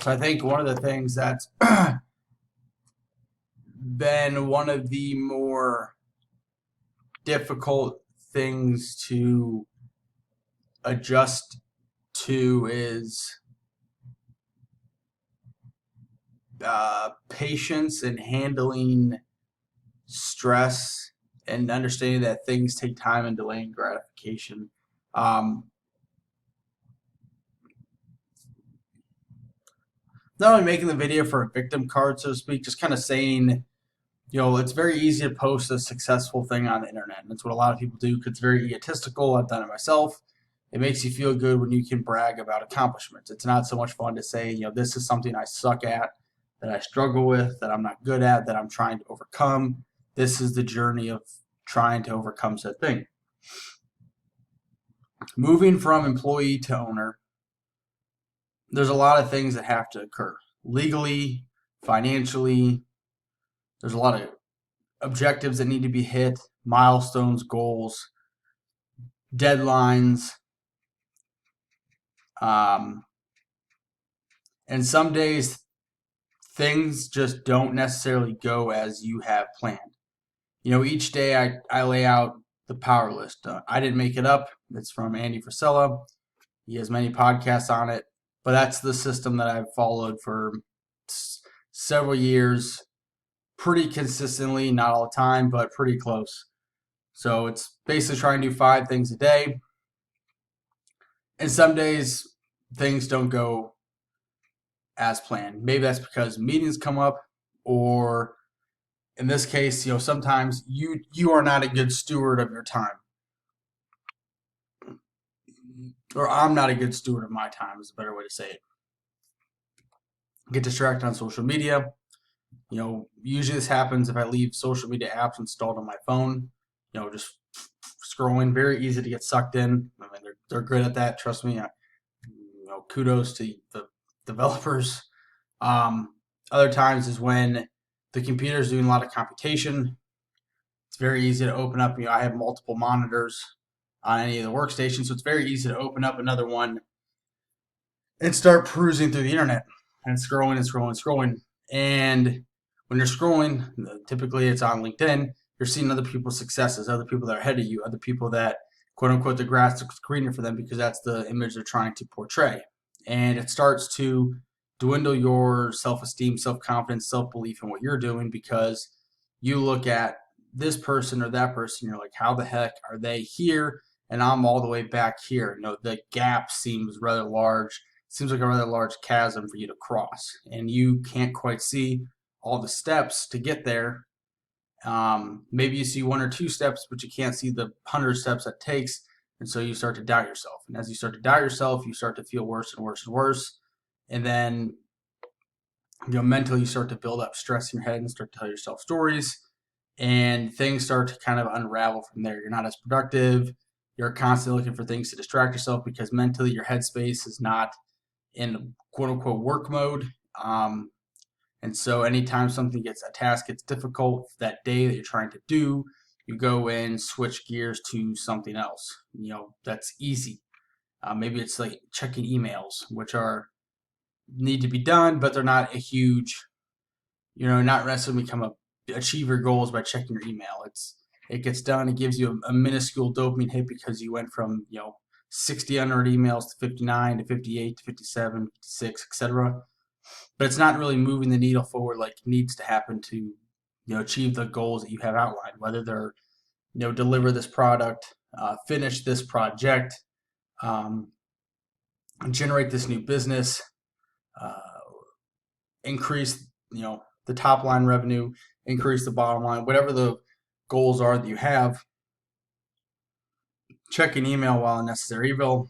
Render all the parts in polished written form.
So I think one of the things that's been one of the more difficult things to adjust to is patience and handling stress and understanding that things take time and delaying gratification. Not only making the video for a victim card, so to speak, just kind of saying, it's very easy to post a successful thing on the internet. And that's what a lot of people do because it's very egotistical. I've done it myself. It makes you feel good when you can brag about accomplishments. It's not so much fun to say, this is something I suck at, that I struggle with, that I'm not good at, that I'm trying to overcome. This is the journey of trying to overcome said thing. Moving from employee to owner, there's a lot of things that have to occur. Legally, financially, there's a lot of objectives that need to be hit, milestones, goals, deadlines. And some days things just don't necessarily go as you have planned. Each day I lay out the power list. I didn't make it up. It's from Andy Frisella. He has many podcasts on it. But that's the system that I've followed for several years, pretty consistently, not all the time, but pretty close. So it's basically trying to do 5 things a day. And some days things don't go as planned. Maybe that's because meetings come up, or in this case, sometimes you are not a good steward of your time. Or I'm not a good steward of my time is a better way to say it. Get distracted on social media. Usually this happens if I leave social media apps installed on my phone. Just scrolling, very easy to get sucked in. I mean, they're good at that. Trust me. Kudos to the developers. Other times is when the computer is doing a lot of computation. It's very easy to open up. I have multiple monitors on any of the workstations, so it's very easy to open up another one and start perusing through the internet and scrolling and scrolling and scrolling. And when you're scrolling, typically it's on LinkedIn, you're seeing other people's successes, other people that are ahead of you, other people that, quote unquote, the grass looks greener for them because that's the image they're trying to portray. And it starts to dwindle your self-esteem, self-confidence, self-belief in what you're doing because you look at this person or that person, you're like, how the heck are they here? And I'm all the way back here. The gap seems rather large. Seems like a rather large chasm for you to cross. And you can't quite see all the steps to get there. Maybe you see 1 or 2 steps, but you can't see the 100 steps that it takes. And so you start to doubt yourself. And as you start to doubt yourself, you start to feel worse and worse and worse. And then, mentally you start to build up stress in your head and start to tell yourself stories. And things start to kind of unravel from there. You're not as productive. You're constantly looking for things to distract yourself because mentally your headspace is not in quote unquote work mode. And so anytime a task gets difficult that day that you're trying to do, you go in, switch gears to something else. That's easy. Maybe it's like checking emails, which need to be done, but they're not a huge, not necessarily achieve your goals by checking your email. It gets done. It gives you a minuscule dopamine hit because you went from 60 unread emails to 59 to 58 to 57, 56, etc. But it's not really moving the needle forward like it needs to happen to achieve the goals that you have outlined. Whether they're deliver this product, finish this project, generate this new business, increase the top line revenue, increase the bottom line, whatever the goals are that you have. Checking email while unnecessary evil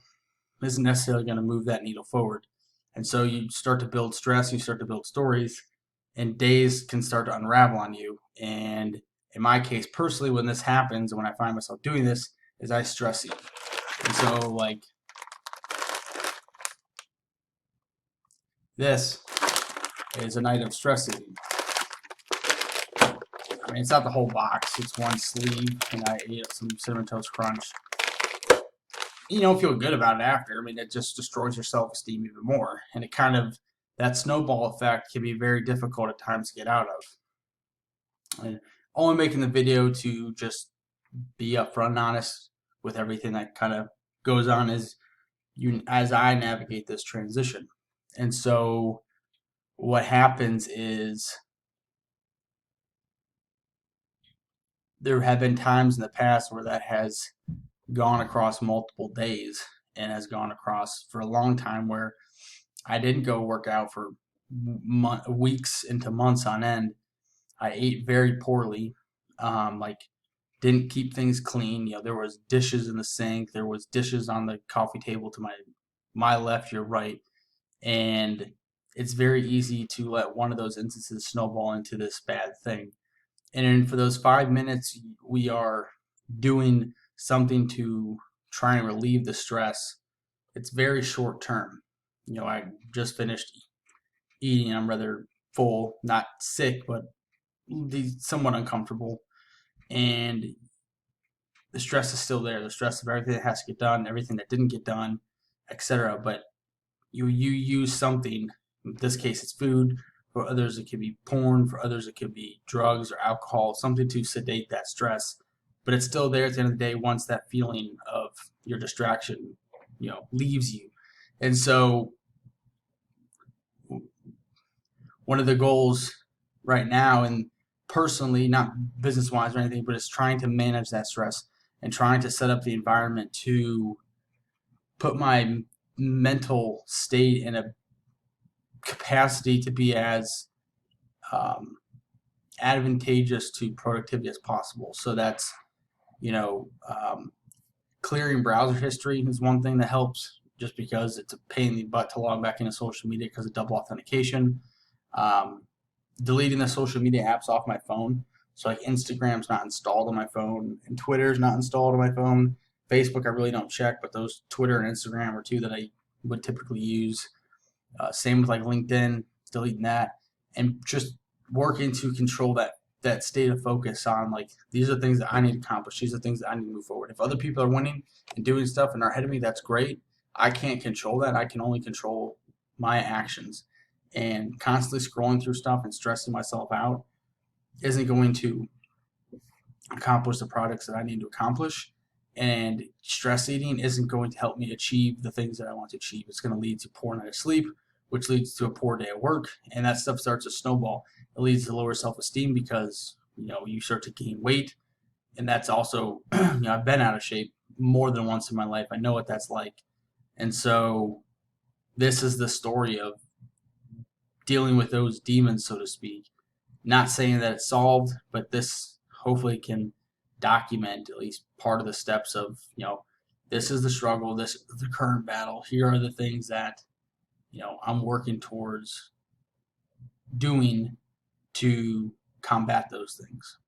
isn't necessarily going to move that needle forward. And so you start to build stress, you start to build stories, and days can start to unravel on you. And in my case, personally, when this happens, when I find myself doing this, is I stress eat. And so, this is a night of stress eating. I mean, it's not the whole box. It's one sleeve, and I ate some Cinnamon Toast Crunch. You don't feel good about it after. I mean, it just destroys your self-esteem even more. And it kind of that snowball effect can be very difficult at times to get out of. And only making the video to just be upfront and honest with everything that kind of goes on as I navigate this transition. And so what happens is there have been times in the past where that has gone across multiple days and has gone across for a long time where I didn't go work out for weeks into months on end. I ate very poorly, like didn't keep things clean. There was dishes in the sink, there was dishes on the coffee table to my left, your right, and it's very easy to let one of those instances snowball into this bad thing. And then for those 5 minutes, we are doing something to try and relieve the stress. It's very short term. I just finished eating. I'm rather full, not sick, but somewhat uncomfortable. And the stress is still there. The stress of everything that has to get done, everything that didn't get done, etc. But you use something. In this case, it's food. For others, it could be porn. For others, it could be drugs or alcohol, something to sedate that stress. But it's still there at the end of the day once that feeling of your distraction, leaves you. And so one of the goals right now, and personally, not business-wise or anything, but it's trying to manage that stress and trying to set up the environment to put my mental state in a capacity to be as advantageous to productivity as possible. So that's, clearing browser history is one thing that helps, just because it's a pain in the butt to log back into social media because of double authentication. Deleting the social media apps off my phone. So like Instagram's not installed on my phone, and Twitter's not installed on my phone. Facebook I really don't check, but those Twitter and Instagram are two that I would typically use. Same with like LinkedIn, deleting that, and just working to control that state of focus on, like, these are things that I need to accomplish. These are things that I need to move forward. If other people are winning and doing stuff and are ahead of me, that's great. I can't control that. I can only control my actions. And constantly scrolling through stuff and stressing myself out isn't going to accomplish the products that I need to accomplish. And stress eating isn't going to help me achieve the things that I want to achieve. It's going to lead to poor night of sleep, which leads to a poor day at work, and that stuff starts to snowball. It leads to lower self-esteem because you start to gain weight, and that's also I've been out of shape more than once in my life. I know what that's like, and so this is the story of dealing with those demons, so to speak. Not saying that it's solved, but this hopefully can document at least part of the steps of, this is the struggle, this is the current battle. Here are the things that, I'm working towards doing to combat those things.